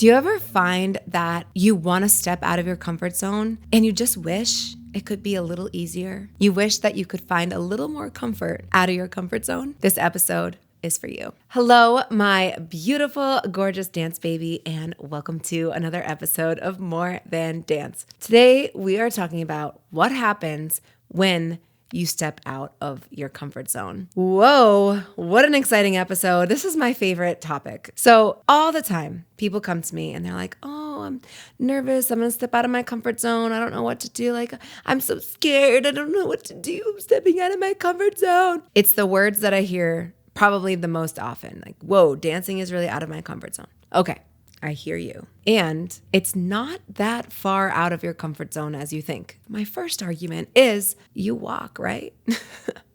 Do you ever find that you want to step out of your comfort zone and you just wish it could be a little easier? You wish that you could find a little more comfort out of your comfort zone? This episode is for you. Hello, my beautiful, gorgeous dance baby, and welcome to another episode of More Than Dance. Today, we are talking about what happens when you step out of your comfort zone. Whoa, what an exciting episode. This is my favorite topic. So all the time, people come to me and they're like, oh, I'm nervous. I'm going to step out of my comfort zone. I don't know what to do. Like, I'm so scared. I don't know what to do. I'm stepping out of my comfort zone. It's the words that I hear probably the most often. Like, whoa, dancing is really out of my comfort zone. Okay. I hear you. And it's not that far out of your comfort zone as you think. My first argument is you walk, right?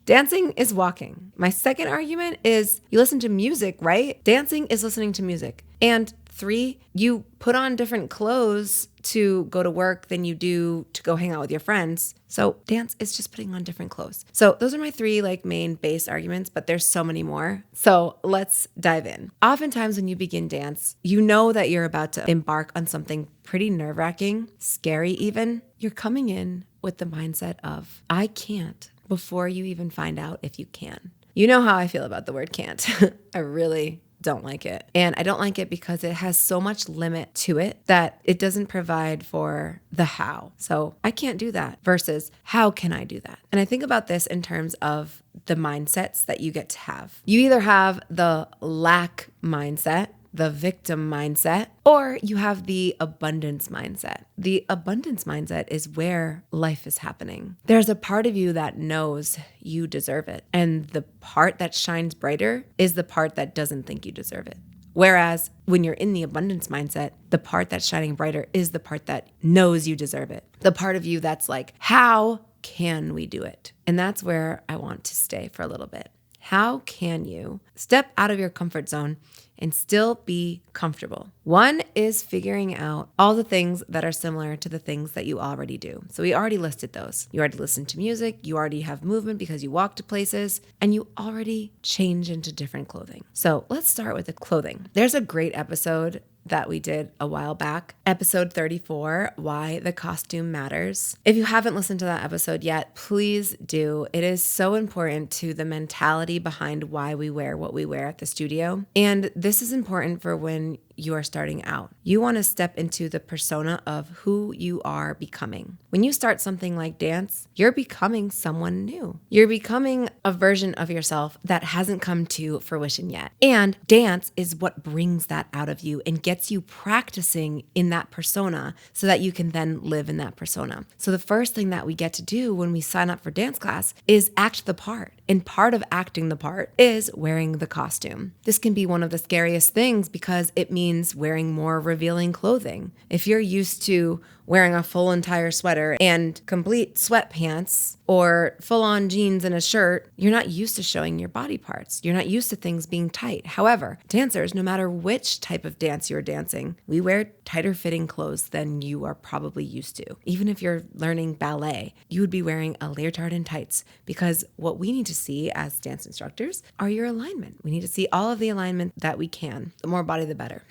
Dancing is walking. My second argument is you listen to music, right? Dancing is listening to music. And 3, you put on different clothes to go to work than you do to go hang out with your friends. So dance is just putting on different clothes. So those are my 3 main base arguments, but there's so many more. So let's dive in. Oftentimes when you begin dance, you know that you're about to embark on something pretty nerve-wracking, scary even. You're coming in with the mindset of, I can't, before you even find out if you can. You know how I feel about the word can't. I really don't like it. And I don't like it because it has so much limit to it that it doesn't provide for the how. So I can't do that versus how can I do that? And I think about this in terms of the mindsets that you get to have. You either have the lack mindset, the victim mindset, or you have the abundance mindset. The abundance mindset is where life is happening. There's a part of you that knows you deserve it. And the part that shines brighter is the part that doesn't think you deserve it. Whereas when you're in the abundance mindset, the part that's shining brighter is the part that knows you deserve it. The part of you that's like, how can we do it? And that's where I want to stay for a little bit. How can you step out of your comfort zone and still be comfortable? One is figuring out all the things that are similar to the things that you already do. So we already listed those. You already listen to music, you already have movement because you walk to places, and you already change into different clothing. So let's start with the clothing. There's a great episode that we did a while back, episode 34, Why the Costume Matters. If you haven't listened to that episode yet, please do. It is so important to the mentality behind why we wear what we wear at the studio. And this is important for when you are starting out. You want to step into the persona of who you are becoming. When you start something like dance, you're becoming someone new. You're becoming a version of yourself that hasn't come to fruition yet. And dance is what brings that out of you and gets you practicing in that persona so that you can then live in that persona. So the first thing that we get to do when we sign up for dance class is act the part. And part of acting the part is wearing the costume. This can be one of the scariest things because it means wearing more revealing clothing. If you're used to wearing a full entire sweater and complete sweatpants or full-on jeans and a shirt, you're not used to showing your body parts. You're not used to things being tight. However, dancers, no matter which type of dance you're dancing, we wear tighter fitting clothes than you are probably used to. Even if you're learning ballet, you would be wearing a leotard and tights because what we need to see as dance instructors are your alignment. We need to see all of the alignment that we can. The more body, the better.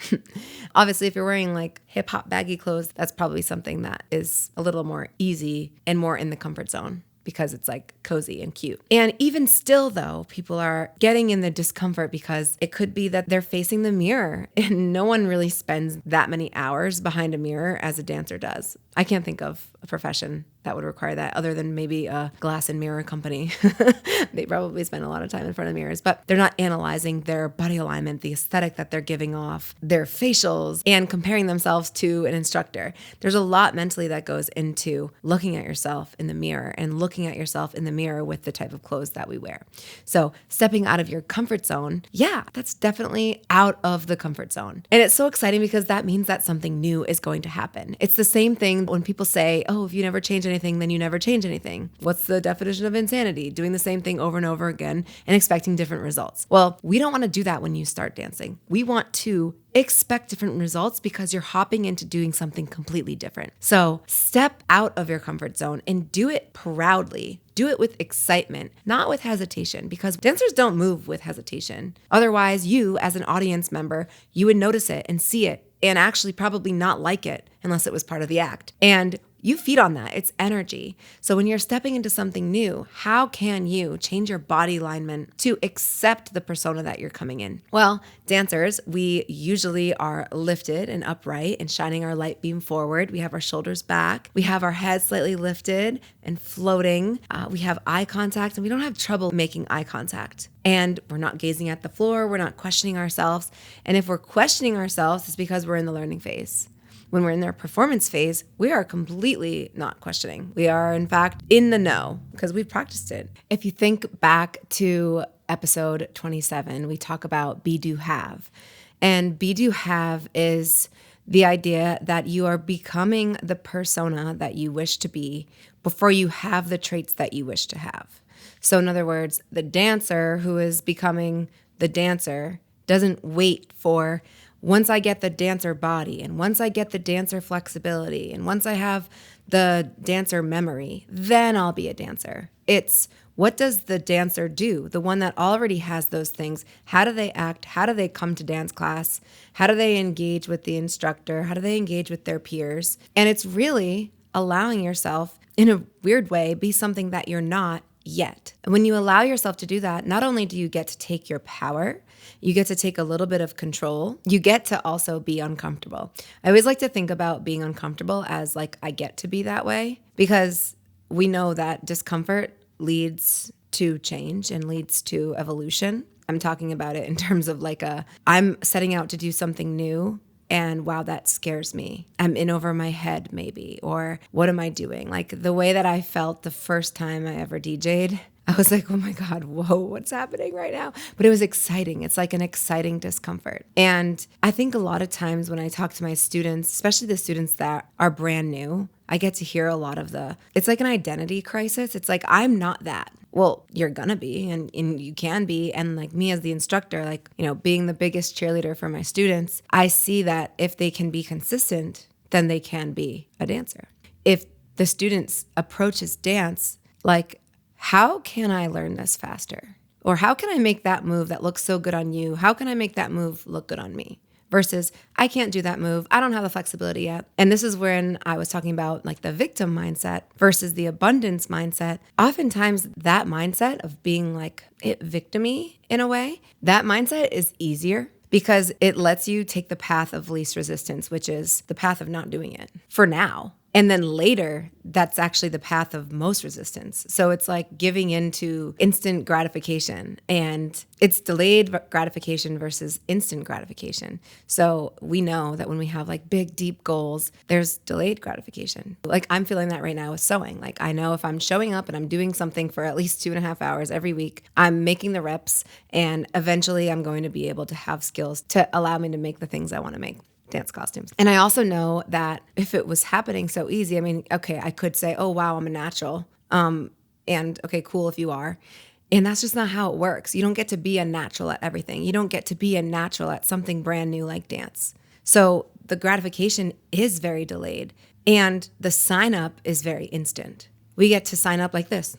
Obviously, if you're wearing like hip hop baggy clothes, that's probably something that is a little more easy and more in the comfort zone because it's like cozy and cute. And even still though, people are getting in the discomfort because it could be that they're facing the mirror and no one really spends that many hours behind a mirror as a dancer does. I can't think of a profession that would require that other than maybe a glass and mirror company. They probably spend a lot of time in front of mirrors, but they're not analyzing their body alignment, the aesthetic that they're giving off, their facials, and comparing themselves to an instructor. There's a lot mentally that goes into looking at yourself in the mirror and looking at yourself in the mirror with the type of clothes that we wear. So stepping out of your comfort zone, yeah, that's definitely out of the comfort zone. And it's so exciting because that means that something new is going to happen. It's the same thing when people say, oh, if you never change anything, then you never change anything. What's the definition of insanity? Doing the same thing over and over again and expecting different results. Well, we don't want to do that when you start dancing. We want to expect different results because you're hopping into doing something completely different. So step out of your comfort zone and do it proudly. Do it with excitement, not with hesitation, because dancers don't move with hesitation. Otherwise, you as an audience member, you would notice it and see it and actually probably not like it unless it was part of the act. And you feed on that. It's energy. So when you're stepping into something new, how can you change your body alignment to accept the persona that you're coming in? Well, dancers, we usually are lifted and upright and shining our light beam forward. We have our shoulders back. We have our head slightly lifted and floating. We have eye contact, and we don't have trouble making eye contact. And we're not gazing at the floor. We're not questioning ourselves. And if we're questioning ourselves, it's because we're in the learning phase. When we're in their performance phase, we are completely not questioning. We are, in fact, in the know because we've practiced it. If you think back to episode 27, we talk about be, do, have. And be, do, have is the idea that you are becoming the persona that you wish to be before you have the traits that you wish to have. So in other words, the dancer who is becoming the dancer doesn't wait for once I get the dancer body and once I get the dancer flexibility and once I have the dancer memory, then I'll be a dancer. It's what does the dancer do? The one that already has those things. How do they act? How do they come to dance class? How do they engage with the instructor? How do they engage with their peers? And it's really allowing yourself, in a weird way, be something that you're not yet. And when you allow yourself to do that, not only do you get to take your power, you get to take a little bit of control. You get to also be uncomfortable. I always like to think about being uncomfortable as like I get to be that way because we know that discomfort leads to change and leads to evolution. I'm talking about it in terms of like I'm setting out to do something new and wow, that scares me. I'm in over my head maybe, or what am I doing? Like the way that I felt the first time I ever DJ'd, I was like, oh my God, whoa, what's happening right now? But it was exciting. It's like an exciting discomfort. And I think a lot of times when I talk to my students, especially the students that are brand new, I get to hear a lot of it's like an identity crisis. It's like, I'm not that. Well, you're gonna be, and you can be. And like me as the instructor, like, being the biggest cheerleader for my students, I see that if they can be consistent, then they can be a dancer. If the student's approach is dance, like, how can I learn this faster? Or how can I make that move that looks so good on you? How can I make that move look good on me? Versus, I can't do that move. I don't have the flexibility yet. And this is when I was talking about like the victim mindset versus the abundance mindset. Oftentimes that mindset of being like victim-y in a way, that mindset is easier because it lets you take the path of least resistance, which is the path of not doing it for now. And then later, that's actually the path of most resistance. So it's like giving into instant gratification, and it's delayed gratification versus instant gratification. So we know that when we have like big, deep goals, there's delayed gratification. Like I'm feeling that right now with sewing. Like I know if I'm showing up and I'm doing something for at least 2.5 hours every week, I'm making the reps, and eventually I'm going to be able to have skills to allow me to make the things I want to make. Dance costumes. And I also know that if it was happening so easy, I mean, okay, I could say, oh, wow, I'm a natural. And okay, cool if you are. And that's just not how it works. You don't get to be a natural at everything. You don't get to be a natural at something brand new like dance. So the gratification is very delayed and the sign up is very instant. We get to sign up like this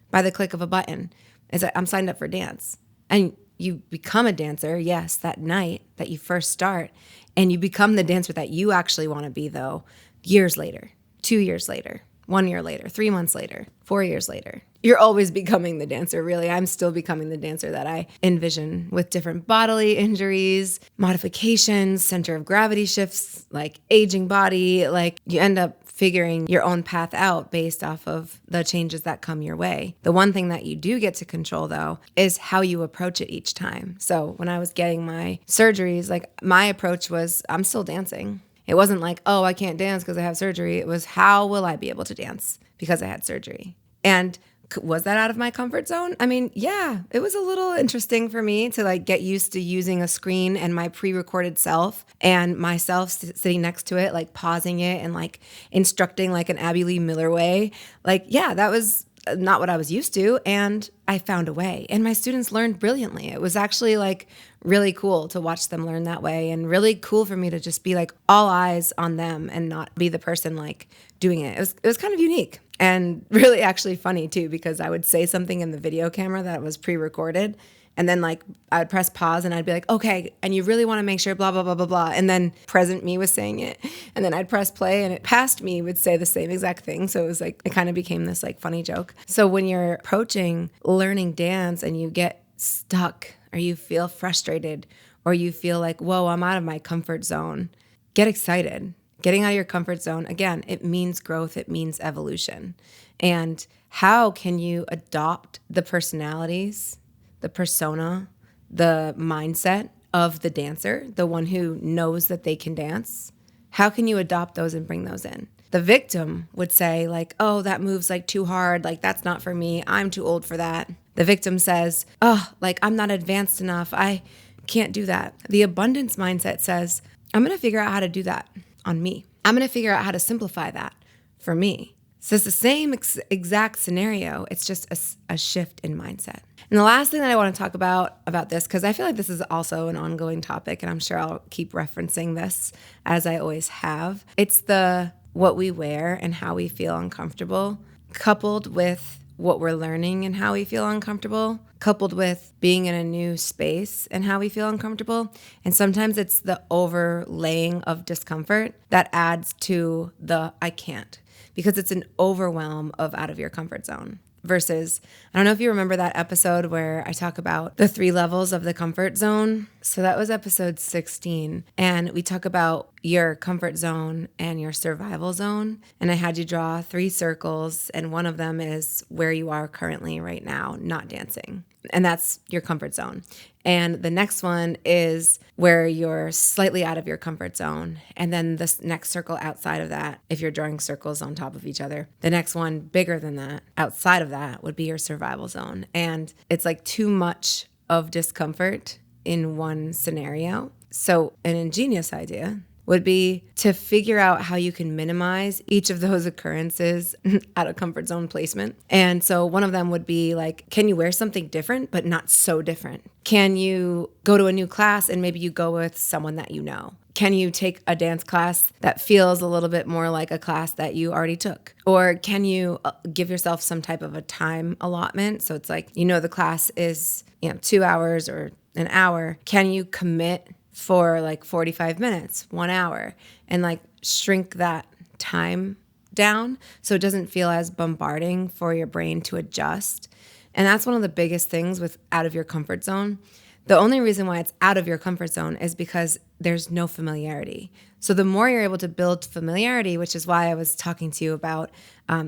by the click of a button. It's like, I'm signed up for dance. And you become a dancer, yes, that night that you first start, and you become the dancer that you actually want to be, though, years later, 2 years later, 1 year later, 3 months later, 4 years later. You're always becoming the dancer, really. I'm still becoming the dancer that I envision with different bodily injuries, modifications, center of gravity shifts, like aging body, like you end up figuring your own path out based off of the changes that come your way. The one thing that you do get to control, though, is how you approach it each time. So when I was getting my surgeries, like my approach was, I'm still dancing. It wasn't like, oh, I can't dance because I have surgery. It was, how will I be able to dance because I had surgery? And was that out of my comfort zone? I mean, yeah, it was a little interesting for me to like get used to using a screen and my pre-recorded self and myself sitting next to it, like pausing it and like instructing like an Abby Lee Miller way. Like, yeah, that was not what I was used to. And I found a way. And my students learned brilliantly. It was actually like really cool to watch them learn that way, and really cool for me to just be like all eyes on them and not be the person like doing it. It was kind of unique and really actually funny too, because I would say something in the video camera that was pre-recorded And then like I would press pause and I'd be like, okay, and you really want to make sure blah, blah, blah, blah, blah. And then present me was saying it. And then I'd press play and past me would say the same exact thing. So it was like, it kind of became this like funny joke. So when you're approaching learning dance and you get stuck or you feel frustrated or you feel like, whoa, I'm out of my comfort zone, get excited. Getting out of your comfort zone, again, it means growth, it means evolution. And how can you adopt the personalities, the persona, the mindset of the dancer, the one who knows that they can dance? How can you adopt those and bring those in? The victim would say like, oh, that move's like too hard. Like, that's not for me. I'm too old for that. The victim says, oh, like I'm not advanced enough. I can't do that. The abundance mindset says, I'm going to figure out how to do that on me. I'm going to figure out how to simplify that for me. So it's the same exact scenario. It's just a shift in mindset. And the last thing that I want to talk about this, because I feel like this is also an ongoing topic, and I'm sure I'll keep referencing this as I always have. It's the what we wear and how we feel uncomfortable, coupled with what we're learning and how we feel uncomfortable, coupled with being in a new space and how we feel uncomfortable. And sometimes it's the overlaying of discomfort that adds to the I can't, because it's an overwhelm of out of your comfort zone. Versus, I don't know if you remember that episode where I talk about the 3 levels of the comfort zone. So that was episode 16. And we talk about your comfort zone and your survival zone. And I had you draw 3 circles. And one of them is where you are currently right now, not dancing. And that's your comfort zone. And the next one is where you're slightly out of your comfort zone. And then the next circle outside of that, if you're drawing circles on top of each other, the next one bigger than that, outside of that, would be your survival zone. And it's like too much of discomfort in one scenario. So an ingenious idea would be to figure out how you can minimize each of those occurrences out of comfort zone placement. And so one of them would be like, can you wear something different, but not so different? Can you go to a new class and maybe you go with someone that you know? Can you take a dance class that feels a little bit more like a class that you already took? Or can you give yourself some type of a time allotment? So it's like, the class is, 2 hours or an hour. Can you commit for like 45 minutes, 1 hour, and like shrink that time down so it doesn't feel as bombarding for your brain to adjust? And that's one of the biggest things with out of your comfort zone. The only reason why it's out of your comfort zone is because there's no familiarity. So the more you're able to build familiarity, which is why I was talking to you about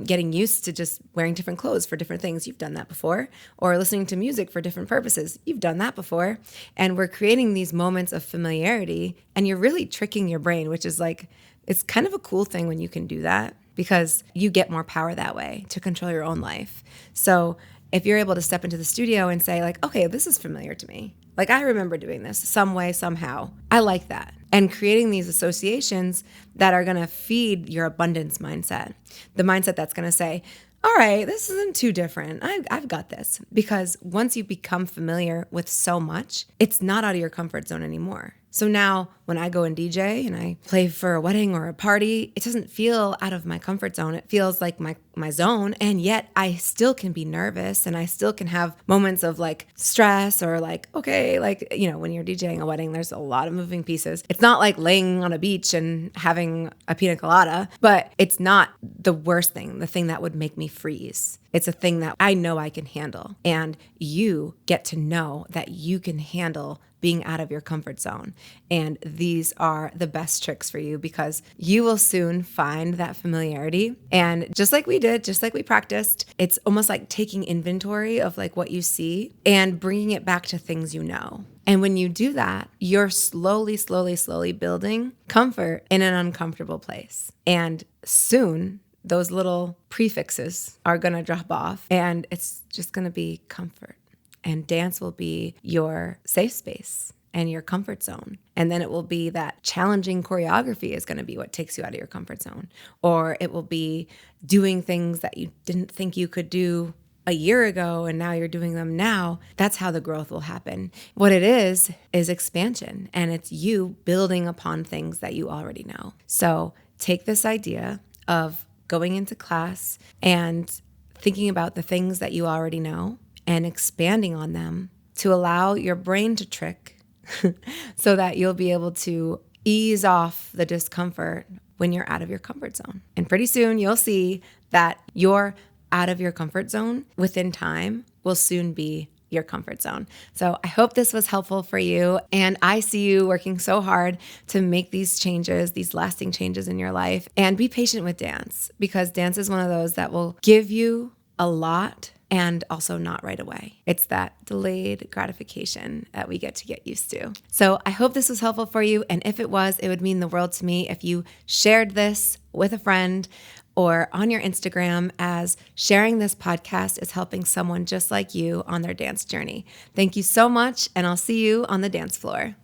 getting used to just wearing different clothes for different things. You've done that before. Or listening to music for different purposes. You've done that before. And we're creating these moments of familiarity, and you're really tricking your brain, which is like, it's kind of a cool thing when you can do that, because you get more power that way to control your own life. So if you're able to step into the studio and say like, okay, this is familiar to me. Like, I remember doing this some way, somehow. I like that. And creating these associations that are going to feed your abundance mindset. The mindset that's going to say, all right, this isn't too different. I've got this. Because once you become familiar with so much, it's not out of your comfort zone anymore. So now when I go and DJ and I play for a wedding or a party, it doesn't feel out of my comfort zone. It feels like my zone. And yet I still can be nervous and I still can have moments of like stress or like, okay, like, when you're DJing a wedding, there's a lot of moving pieces. It's not like laying on a beach and having a pina colada, but it's not the worst thing, the thing that would make me freeze. It's a thing that I know I can handle. And you get to know that you can handle being out of your comfort zone. And these are the best tricks for you, because you will soon find that familiarity. And just like we did, just like we practiced, it's almost like taking inventory of like what you see and bringing it back to things you know. And when you do that, you're slowly building comfort in an uncomfortable place. And soon, those little prefixes are going to drop off and it's just going to be comfort. And dance will be your safe space and your comfort zone. And then it will be that challenging choreography is going to be what takes you out of your comfort zone. Or it will be doing things that you didn't think you could do a year ago and now you're doing them now. That's how the growth will happen. What it is expansion, and it's you building upon things that you already know. So take this idea of going into class and thinking about the things that you already know and expanding on them to allow your brain to trick so that you'll be able to ease off the discomfort when you're out of your comfort zone. And pretty soon you'll see that you're out of your comfort zone within time will soon be your comfort zone. So I hope this was helpful for you. And I see you working so hard to make these changes, these lasting changes in your life. And be patient with dance, because dance is one of those that will give you a lot and also not right away. It's that delayed gratification that we get used to. So I hope this was helpful for you. And if it was, it would mean the world to me if you shared this with a friend or on your Instagram, as sharing this podcast is helping someone just like you on their dance journey. Thank you so much, and I'll see you on the dance floor.